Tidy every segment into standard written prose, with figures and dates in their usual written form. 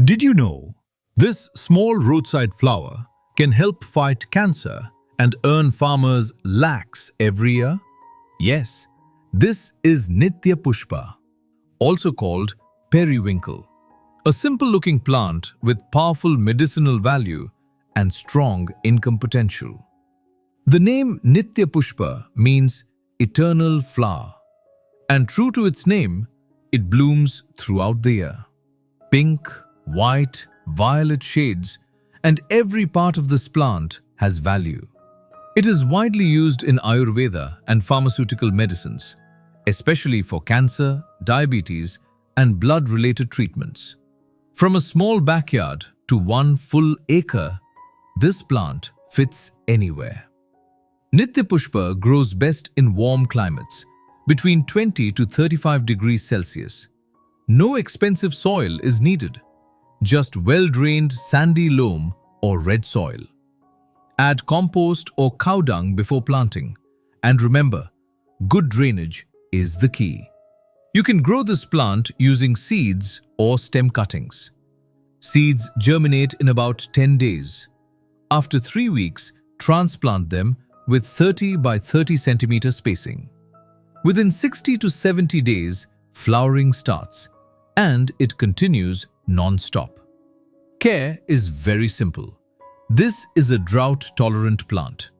Did you know this small roadside flower can help fight cancer and earn farmers lakhs every year? Yes, this is Nithya Pushpa, also called periwinkle, a simple-looking plant with powerful medicinal value and strong income potential. The name Nithya Pushpa means eternal flower, and true to its name, it blooms throughout the year. Pink, white, violet shades, and every part of this plant has value. It is widely used in Ayurveda and pharmaceutical medicines, especially for cancer, diabetes, and blood-related treatments. From a small backyard to one full acre, this plant fits anywhere. Nithya Pushpa grows best in warm climates, between 20 to 35 degrees Celsius. No expensive soil is needed, just well-drained sandy loam or red soil. Add compost or cow dung before planting, and remember, good drainage is the key. You can grow this plant using seeds or stem cuttings. Seeds germinate in about 10 days. After 3 weeks, transplant them with 30 by 30 centimeter spacing. Within 60 to 70 days, flowering starts, and it continues non-stop. Care is very simple. This is a drought-tolerant plant.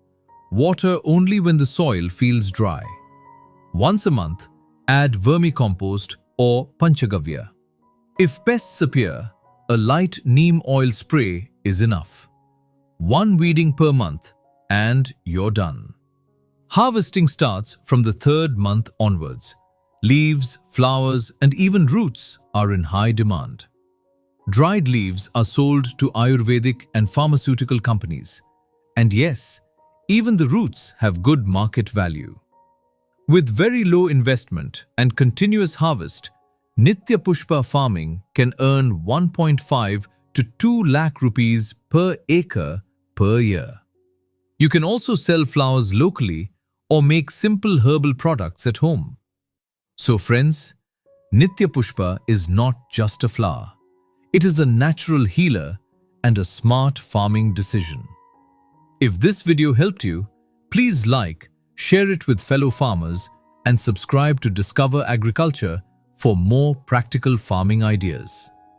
Water only when the soil feels dry. Once a month, add vermicompost or panchagavya. If pests appear, a light neem oil spray is enough. One weeding per month, and you're done. Harvesting starts from the 3rd month onwards. Leaves, flowers, and even roots are in high demand. Dried leaves are sold to Ayurvedic and pharmaceutical companies. And yes, even the roots have good market value. With very low investment and continuous harvest, Nithya Pushpa farming can earn 1.5 to 2 lakh rupees per acre per year. You can also sell flowers locally or make simple herbal products at home. So friends, Nithya Pushpa is not just a flower. It is a natural healer and a smart farming decision. If this video helped you, please like, share it with fellow farmers, and subscribe to Discover Agriculture for more practical farming ideas.